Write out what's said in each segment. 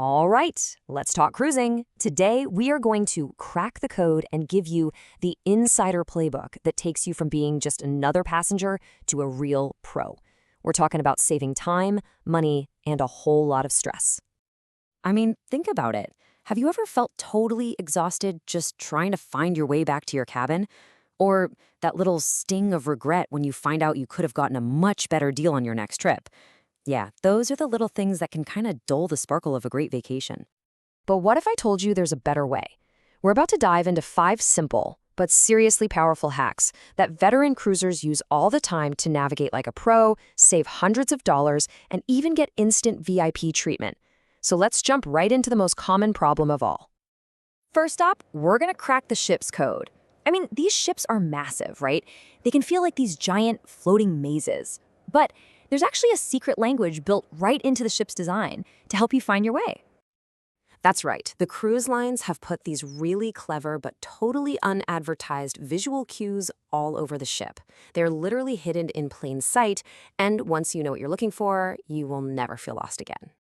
All right, let's talk cruising. Today, we are going to crack the code and give you the insider playbook that takes you from being just another passenger to a real pro. We're talking about saving time, money, and a whole lot of stress. I mean, think about it. Have you ever felt totally exhausted just trying to find your way back to your cabin? Or that little sting of regret when you find out you could have gotten a much better deal on your next trip? Yeah, those are the little things that can kind of dull the sparkle of a great vacation. But what if I told you there's a better way? We're about to dive into 5 simple, but seriously powerful hacks that veteran cruisers use all the time to navigate like a pro, save hundreds of dollars, and even get instant VIP treatment. So let's jump right into the most common problem of all. First up, we're going to crack the ship's code. I mean, these ships are massive, right? They can feel like these giant floating mazes. But there's actually a secret language built right into the ship's design to help you find your way. That's right. The cruise lines have put these really clever but totally unadvertised visual cues all over the ship. They're literally hidden in plain sight, and once you know what you're looking for, you will never feel lost again.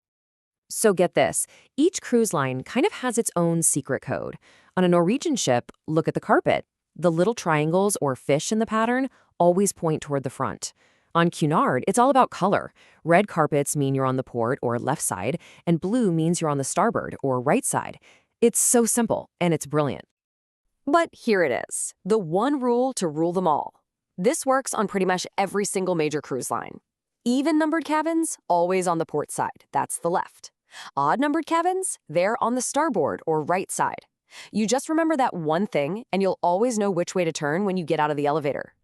So get this, each cruise line kind of has its own secret code. On a Norwegian ship, look at the carpet. The little triangles or fish in the pattern always point toward the front. On Cunard, it's all about color. Red carpets mean you're on the port or left side, and blue means you're on the starboard or right side. It's so simple, and it's brilliant. But here it is, the one rule to rule them all. This works on pretty much every single major cruise line. Even-numbered cabins, always on the port side, that's the left. Odd-numbered cabins, they're on the starboard or right side. You just remember that one thing, and you'll always know which way to turn when you get out of the elevator.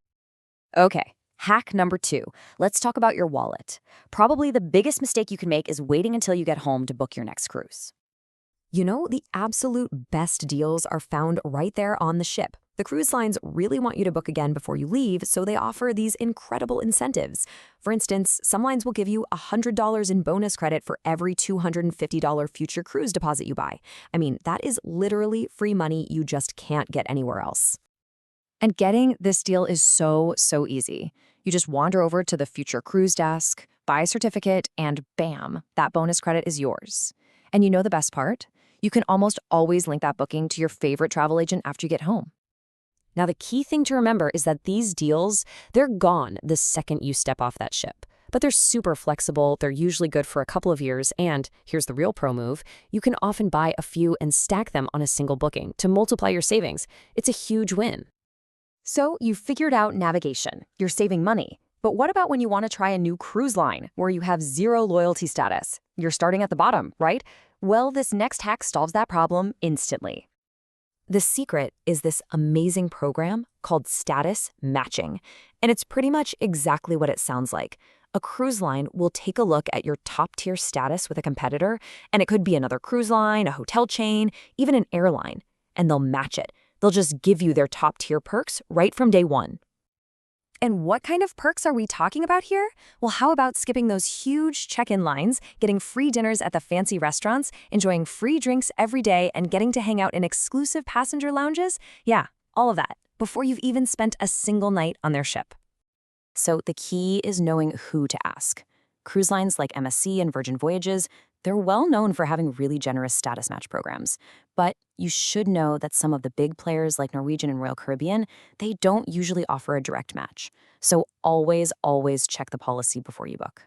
Okay. Hack number 2, let's talk about your wallet. Probably the biggest mistake you can make is waiting until you get home to book your next cruise. You know, the absolute best deals are found right there on the ship. The cruise lines really want you to book again before you leave, so they offer these incredible incentives. For instance, some lines will give you $100 in bonus credit for every $250 future cruise deposit you buy. I mean, that is literally free money you just can't get anywhere else. And getting this deal is so easy. You just wander over to the future cruise desk, buy a certificate, and bam, that bonus credit is yours. And you know the best part? You can almost always link that booking to your favorite travel agent after you get home. Now, the key thing to remember is that these deals, they're gone the second you step off that ship. But they're super flexible, they're usually good for a couple of years, and here's the real pro move, you can often buy a few and stack them on a single booking to multiply your savings. It's a huge win. So you figured out navigation, you're saving money. But what about when you want to try a new cruise line where you have 0 loyalty status? You're starting at the bottom, right? Well, this next hack solves that problem instantly. The secret is this amazing program called Status Matching, and it's pretty much exactly what it sounds like. A cruise line will take a look at your top-tier status with a competitor, and it could be another cruise line, a hotel chain, even an airline, and they'll match it. They'll just give you their top-tier perks right from day one. And what kind of perks are we talking about here? Well, how about skipping those huge check-in lines, getting free dinners at the fancy restaurants, enjoying free drinks every day, and getting to hang out in exclusive passenger lounges? Yeah, all of that, before you've even spent a single night on their ship. So the key is knowing who to ask. Cruise lines like MSC and Virgin Voyages, they're well known for having really generous status match programs. But you should know that some of the big players like Norwegian and Royal Caribbean, they don't usually offer a direct match. So always check the policy before you book.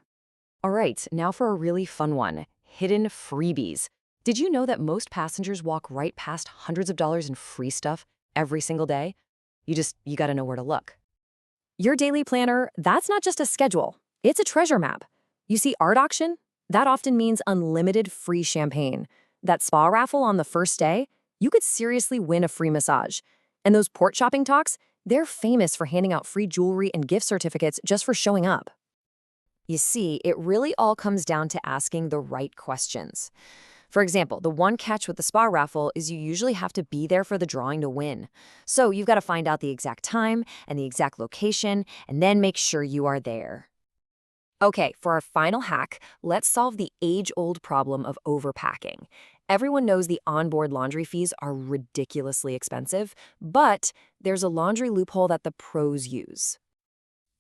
All right, now for a really fun one, hidden freebies. Did you know that most passengers walk right past hundreds of dollars in free stuff every single day? You gotta know where to look. Your daily planner, that's not just a schedule, it's a treasure map. You see art auction? That often means unlimited free champagne. That spa raffle on the first day? You could seriously win a free massage. And those port shopping talks? They're famous for handing out free jewelry and gift certificates just for showing up. You see, it really all comes down to asking the right questions. For example, the one catch with the spa raffle is you usually have to be there for the drawing to win. So you've got to find out the exact time and the exact location, and then make sure you are there. Okay, for our final hack, let's solve the age-old problem of overpacking. Everyone knows the onboard laundry fees are ridiculously expensive, but there's a laundry loophole that the pros use.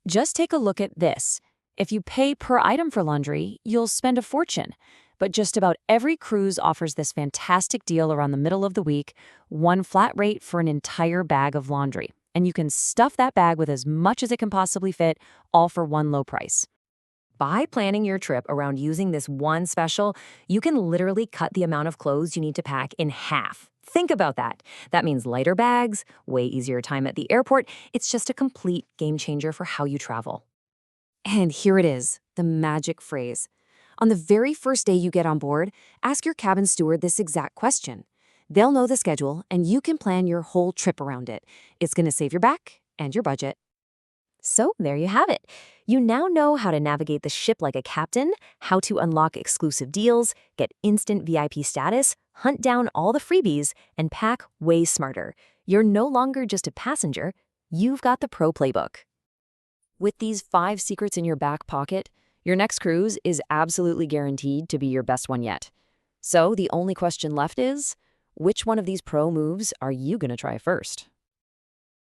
Just take a look at this. If you pay per item for laundry, you'll spend a fortune. But just about every cruise offers this fantastic deal around the middle of the week, one flat rate for an entire bag of laundry. And you can stuff that bag with as much as it can possibly fit, all for one low price. By planning your trip around using this one special, you can literally cut the amount of clothes you need to pack in half. Think about that. That means lighter bags, way easier time at the airport. It's just a complete game changer for how you travel. And here it is, the magic phrase. On the very first day you get on board, ask your cabin steward this exact question. They'll know the schedule, and you can plan your whole trip around it. It's going to save your back and your budget. So there you have it. You now know how to navigate the ship like a captain, how to unlock exclusive deals, get instant VIP status, hunt down all the freebies, and pack way smarter. You're no longer just a passenger. You've got the pro playbook. With these 5 secrets in your back pocket, your next cruise is absolutely guaranteed to be your best one yet. So the only question left is, which one of these pro moves are you going to try first?